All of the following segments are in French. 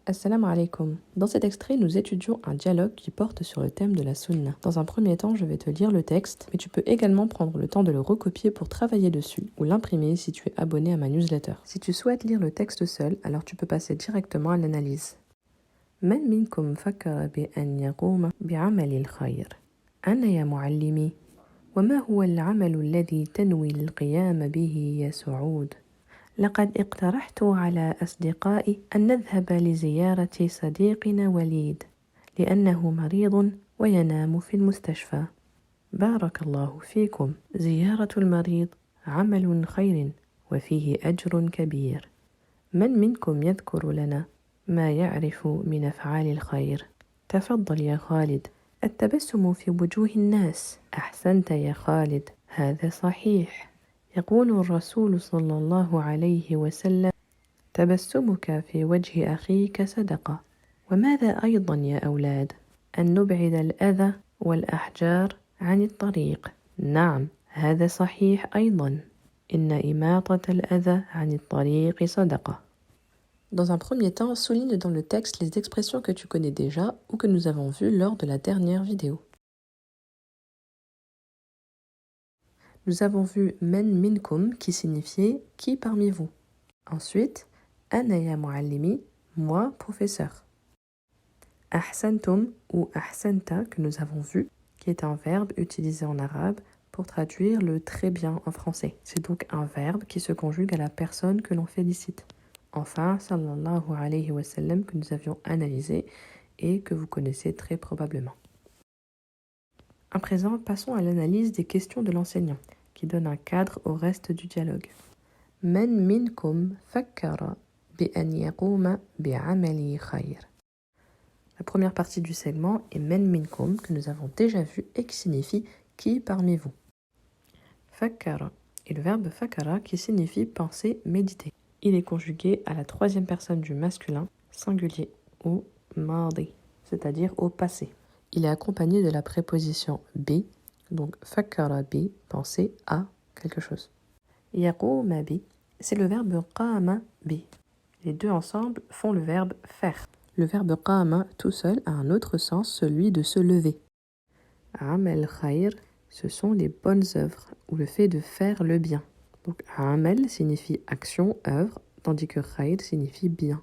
Assalamu alaikum. Dans cet extrait, nous étudions un dialogue qui porte sur le thème de la sunna. Dans un premier temps, je vais te lire le texte, mais tu peux également prendre le temps de le recopier pour travailler dessus ou l'imprimer si tu es abonné à ma newsletter. Si tu souhaites lire le texte seul, alors tu peux passer directement à l'analyse. من منكم فكر بأن يقوم بعمل الخير؟ أنا يا معلمي. وما هو العمل الذي تنوي القيام به يا سعود؟ لقد اقترحت على أصدقائي أن نذهب لزيارة صديقنا وليد لأنه مريض وينام في المستشفى. بارك الله فيكم. زيارة المريض عمل خير وفيه أجر كبير. من منكم يذكر لنا ما يعرف من أفعال الخير؟ تفضل يا خالد. التبسم في وجوه الناس. أحسنت يا خالد، هذا صحيح. يقول الرسول صلى الله عليه وسلم: تبسمك في وجه أخيك صدقة. وماذا أيضا يا أولاد؟ أن نبعد الأذى والأحجار عن الطريق. نعم، هذا صحيح أيضا. إن إماطة الأذى عن الطريق صدقة. Dans un premier temps, souligne dans le texte les expressions que tu connais déjà ou que nous avons vues lors de la dernière vidéo. Nous avons vu men minkum qui signifiait qui parmi vous. Ensuite, ana ya muallimi, moi professeur. Ahsantum ou ahsanta que nous avons vu, qui est un verbe utilisé en arabe pour traduire le très bien en français. C'est donc un verbe qui se conjugue à la personne que l'on félicite. Enfin, sallallahu alayhi wa sallam que nous avions analysé et que vous connaissez très probablement. À présent, passons à l'analyse des questions de l'enseignant, qui donne un cadre au reste du dialogue. من منكم فكر بأن يقوم بعمل خير. La première partie du segment est men minkum que nous avons déjà vu et qui signifie qui parmi vous. Fakkara est le verbe fakara qui signifie penser, méditer. Il est conjugué à la troisième personne du masculin singulier ou madi, c'est-à-dire au passé. Il est accompagné de la préposition bi, donc fakkara bi, penser à quelque chose. Yaquma bi, c'est le verbe qama bi. Les deux ensemble font le verbe faire. Le verbe qama tout seul a un autre sens, celui de se lever. Amal khair, ce sont les bonnes œuvres ou le fait de faire le bien. Donc amal signifie action, œuvre, tandis que khair signifie bien.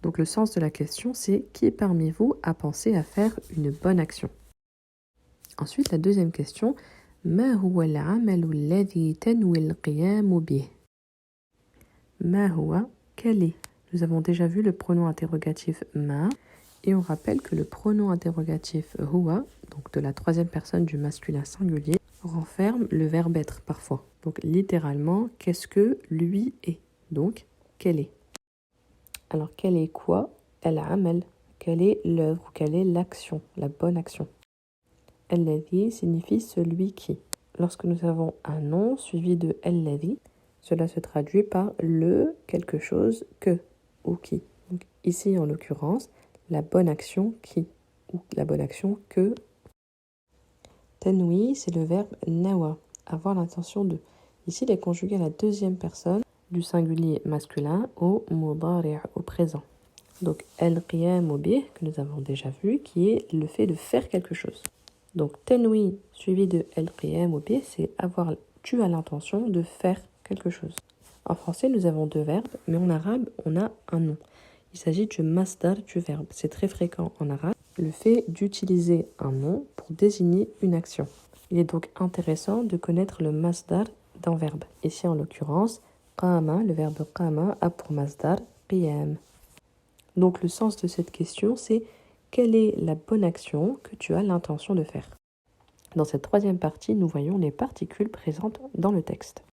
Donc le sens de la question c'est qui parmi vous a pensé à faire une bonne action? Ensuite la deuxième question, ما هو العمل الذي تنوي القيام به؟ ما هو, quel est? Nous avons déjà vu le pronom interrogatif ma et on rappelle que le pronom interrogatif huwa, donc de la troisième personne du masculin singulier, renferme le verbe être parfois. Donc littéralement, qu'est-ce que lui est? Donc, quel est? Alors, quel est quoi? Al-amal. Quelle est l'œuvre? Quelle est l'action? La bonne action. Alladhi signifie celui qui. Lorsque nous avons un nom suivi de alladhi, cela se traduit par le quelque chose que ou qui. Donc, ici, en l'occurrence, la bonne action qui ou la bonne action que. Tanwi, c'est le verbe nawa, avoir l'intention de. Ici, il est conjugué à la deuxième personne du singulier masculin au mudari' au présent. Donc, al-qiyamu bih, que nous avons déjà vu, qui est le fait de faire quelque chose. Donc, tanwi suivi de al-qiyamu bih, c'est avoir, tu as l'intention de faire quelque chose. En français, nous avons deux verbes, mais en arabe, on a un nom. Il s'agit du masdar du verbe. C'est très fréquent en arabe, le fait d'utiliser un nom pour désigner une action. Il est donc intéressant de connaître le masdar d'un verbe. Ici, en l'occurrence, qama, le verbe qama, a pour masdar qiyam. Donc, le sens de cette question, c'est quelle est la bonne action que tu as l'intention de faire? Dans cette troisième partie, nous voyons les particules présentes dans le texte.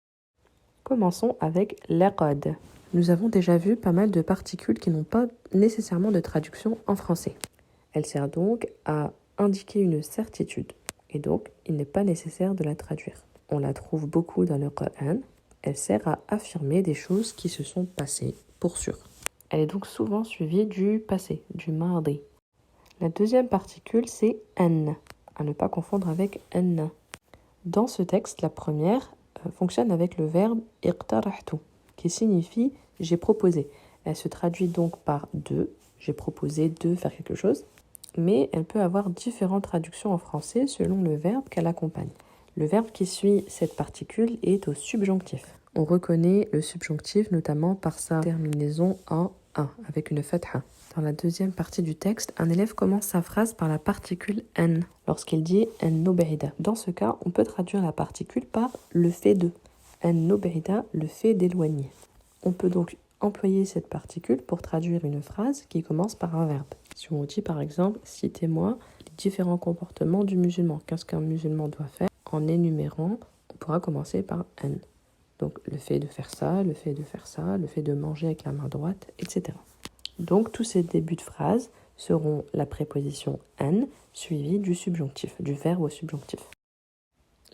Commençons avec laqad. Nous avons déjà vu pas mal de particules qui n'ont pas nécessairement de traduction en français. Elle sert donc à indiquer une certitude et donc il n'est pas nécessaire de la traduire. On la trouve beaucoup dans le Coran. Elle sert à affirmer des choses qui se sont passées pour sûr. Elle est donc souvent suivie du passé, du mardi. La deuxième particule c'est an, à ne pas confondre avec anna. Dans ce texte, la première fonctionne avec le verbe iqtarahtu, qui signifie j'ai proposé. Elle se traduit donc par de, j'ai proposé de faire quelque chose, mais elle peut avoir différentes traductions en français selon le verbe qu'elle accompagne. Le verbe qui suit cette particule est au subjonctif. On reconnaît le subjonctif notamment par sa terminaison en « a » avec une fatha. Dans la deuxième partie du texte, un élève commence sa phrase par la particule « an » lorsqu'il dit « an nub'ida ». Dans ce cas, on peut traduire la particule par « le fait de ». « An nub'ida », le fait d'éloigner. On peut donc employer cette particule pour traduire une phrase qui commence par un verbe. Si on dit par exemple « citez-moi les différents comportements du musulman », qu'est-ce qu'un musulman doit faire? En énumérant, on pourra commencer par « an ». Donc le fait de faire ça, le fait de faire ça, le fait de manger avec la main droite, etc. Donc tous ces débuts de phrase seront la préposition « an » suivie du subjonctif, du verbe au subjonctif.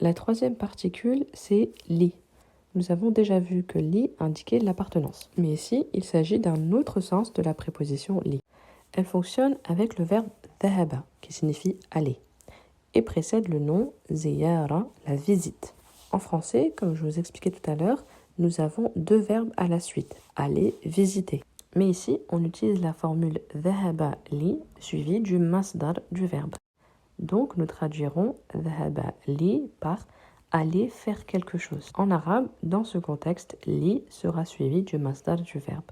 La troisième particule, c'est « li ». Nous avons déjà vu que « li » indiquait l'appartenance. Mais ici, il s'agit d'un autre sens de la préposition « li ». Elle fonctionne avec le verbe « dhahaba » qui signifie « aller » et précède le nom « ziyara », la visite. En français, comme je vous expliquais tout à l'heure, nous avons deux verbes à la suite, « aller »,« visiter ». Mais ici, on utilise la formule « dhahaba li » suivie du masdar du verbe. Donc, nous traduirons « dhahaba li » par aller faire quelque chose. En arabe, dans ce contexte, li sera suivi du masdar du verbe.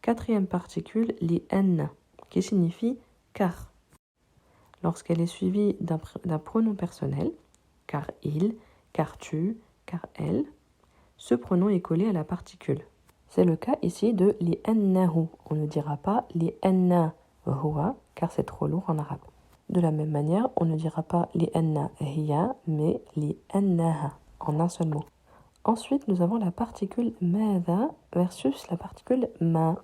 Quatrième particule, li anna, qui signifie car. Lorsqu'elle est suivie d'un pronom personnel, car il, car tu, car elle, ce pronom est collé à la particule. C'est le cas ici de li annahu. On ne dira pas li anna huwa, car c'est trop lourd en arabe. De la même manière, on ne dira pas li anna hiya, mais li annaha, en un seul mot. Ensuite, nous avons la particule madha versus la particule ma.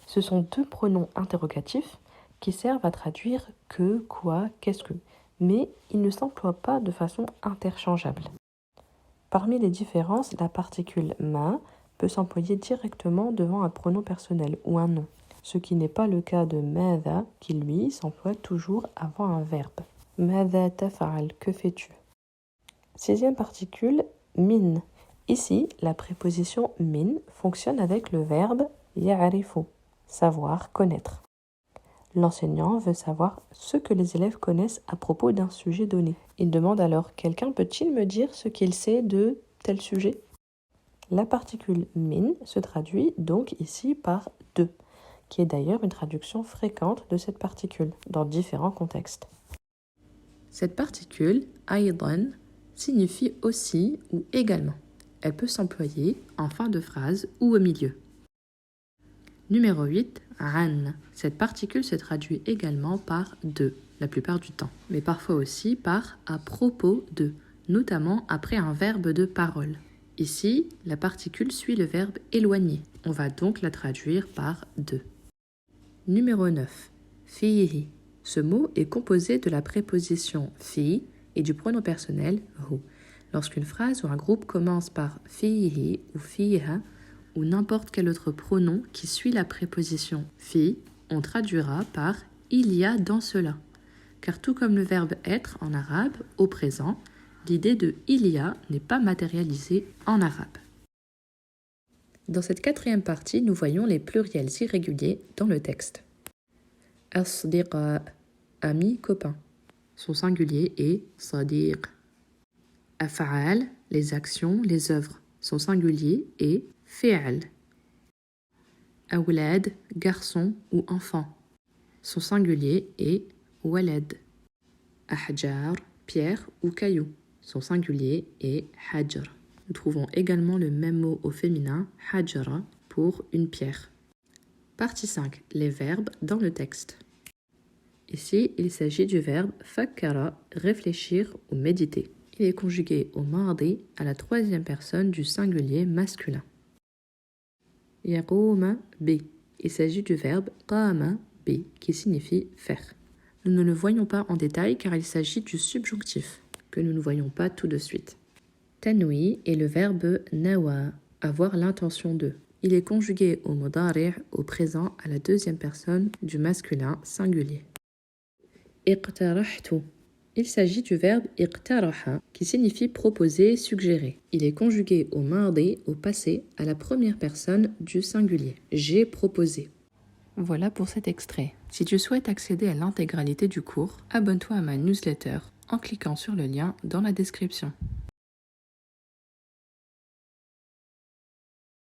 Ce sont deux pronoms interrogatifs qui servent à traduire que, quoi, qu'est-ce que, mais ils ne s'emploient pas de façon interchangeable. Parmi les différences, la particule ma peut s'employer directement devant un pronom personnel ou un nom, ce qui n'est pas le cas de madha qui, lui, s'emploie toujours avant un verbe. Madha tafa'al, que fais-tu? Sixième particule, min. Ici, la préposition min fonctionne avec le verbe ya'rifu, savoir, connaître. L'enseignant veut savoir ce que les élèves connaissent à propos d'un sujet donné. Il demande alors « Quelqu'un peut-il me dire ce qu'il sait de tel sujet ?» La particule min se traduit donc ici par « de », qui est d'ailleurs une traduction fréquente de cette particule dans différents contextes. Cette particule, aydan, signifie aussi ou également. Elle peut s'employer en fin de phrase ou au milieu. Numéro 8, an. Cette particule se traduit également par de, la plupart du temps, mais parfois aussi par à propos de, notamment après un verbe de parole. Ici, la particule suit le verbe éloigner. On va donc la traduire par de. Numéro 9, fihi. Ce mot est composé de la préposition fi et du pronom personnel hu. Lorsqu'une phrase ou un groupe commence par fihi ou fiha ou n'importe quel autre pronom qui suit la préposition fi, on traduira par il y a dans cela. Car tout comme le verbe être en arabe au présent, l'idée de il y a n'est pas matérialisée en arabe. Dans cette quatrième partie, nous voyons les pluriels irréguliers dans le texte. As-sadiqa, ami, copain. Son singulier est sadiq. Af'al, les actions, les œuvres. Son singulier est fi'al. Awlad, garçon ou enfant. Son singulier est walad. Ahjar, pierre ou caillou. Son singulier est hajr. Nous trouvons également le même mot au féminin, hajra, pour une pierre. Partie 5. Les verbes dans le texte. Ici, il s'agit du verbe fakkara, réfléchir ou méditer. Il est conjugué au mardi à la troisième personne du singulier masculin. Yaquma bi. Il s'agit du verbe qama bi, qui signifie faire. Nous ne le voyons pas en détail car il s'agit du subjonctif, que nous ne voyons pas tout de suite. Tanwi est le verbe nawa, avoir l'intention de. Il est conjugué au mudari' au présent à la deuxième personne du masculin singulier. Iqtarahtu. Il s'agit du verbe iqtaraha qui signifie proposer, suggérer. Il est conjugué au mardi au passé à la première personne du singulier. J'ai proposé. Voilà pour cet extrait. Si tu souhaites accéder à l'intégralité du cours, abonne-toi à ma newsletter en cliquant sur le lien dans la description.